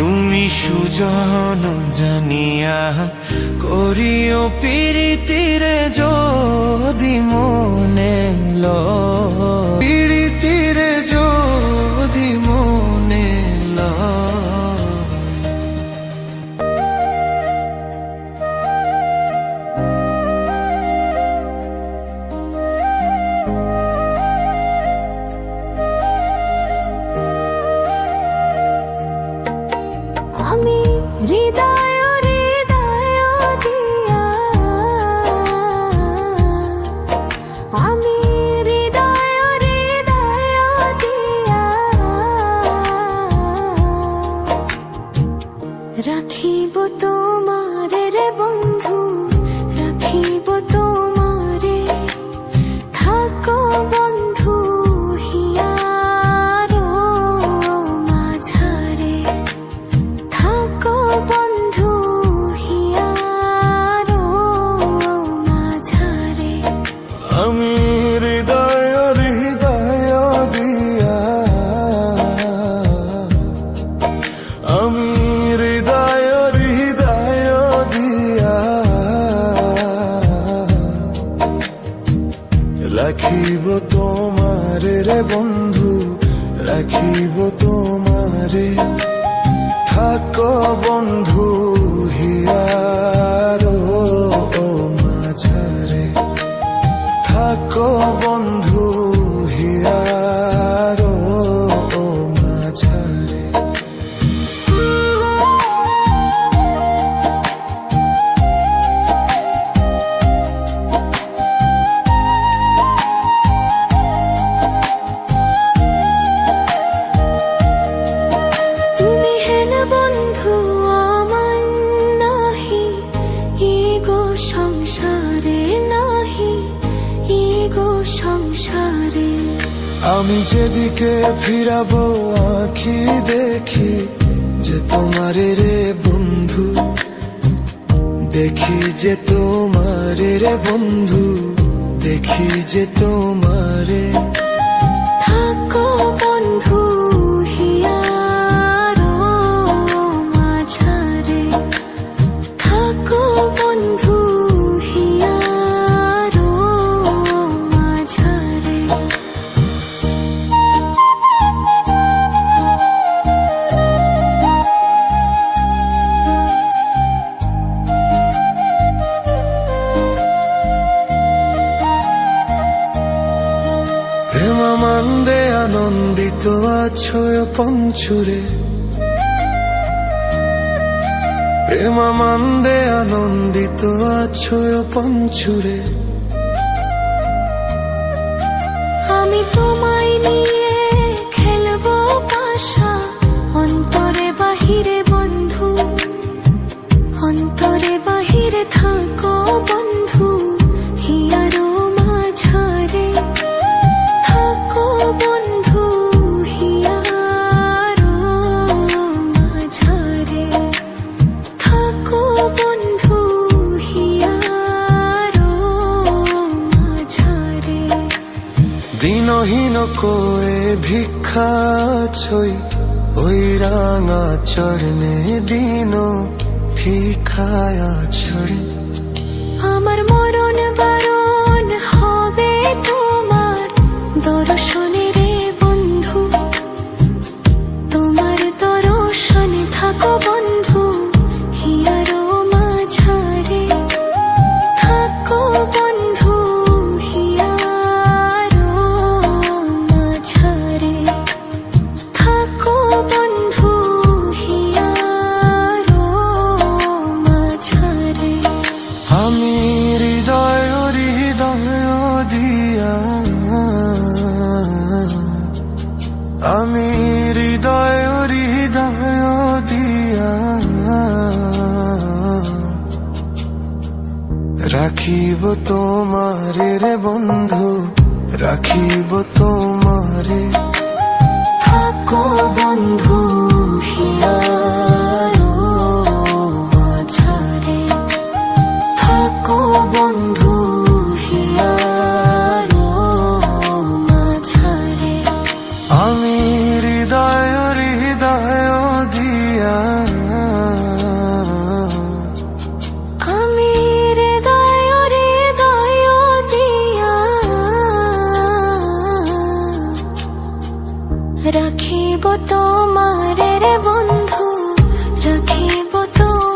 তুমি সুজন জানিয়া করিও প্রীতিরে যদি মনে প্রীতিরে যদি মনে আমি হৃদয় হৃদয় দিয়া, আমি হৃদয় হৃদয় দিয়া রাখিব তোমারে রে বন্ধু, রাখিব তোমারে, থাকো বন্ধু হিয়ারো মাঝারে, থাকো বন্ধু হিয়ারো মাঝারে। আমি হৃদয় হৃদয় দিয়া, আমি হৃদয় হৃদয় দিয়া রাখিব তোমারে রে বন্ধু, রাখিব তোমারে, থাকো বন্ধু হিয়ারো মাঝারে, থাকো বন্ধু হিয়ারো মাঝারে। তুমি হেন বন্ধু আমার নাহি, এগো সংসারে নাহি, এগো সংসারে। আমি যেদিকে ফিরাবো আঁখি দেখি যে তোমারে রে বন্ধু, দেখি যে তোমারে রে বন্ধু, দেখি যে তোমারে, থাকো বন্ধু হিয়ারো মাঝারে, থাকো বন্ধু হিয়ারো মাঝারে। প্রেমানন্দে আনন্দিত আছো পঞ্চুরে, প্রেমানন্দে আনন্দিত আছো পঞ্চুরে। আমি তোমায় নিয়ে খেলবো পাশা, অন্তরে বাহিরে বন্ধু, অন্তরে বাহিরে থাকো বন্ধু হিয়ারো মাঝারে, থাকো বন্ধু হিয়ারো মাঝারে, থাকো বন্ধু হিয়ারো মাঝারে। দিনহীন কোয়ে ভিক্ষা ছই, ওই রাঙা চরণে দিন ভিক্ষায়া ছড়ে। আমার মরণ বারণ হবে তোমার দর্শনে রে বন্ধু, তোমার দর্শনে থাকো বন্ধু হিয়ারো মাঝারে, থাকো বন্ধু হিয়ারো মাঝারে, থাকো বন্ধু হিয়ারো মাঝারে। আমি হৃদয় হৃদয় দিয়া, আমি হৃদয় হৃদয় দিয়া রাখিব তোমারে রে বন্ধু, রাখিব তোমারে, থাকো বন্ধু হিয়ারো মাঝারে, থাকো বন্ধু হিয়ারো মাঝারে। আমি হৃদয় হৃদয় দিয়া। তোমারে রে বন্ধু, রাখিব তোমারে।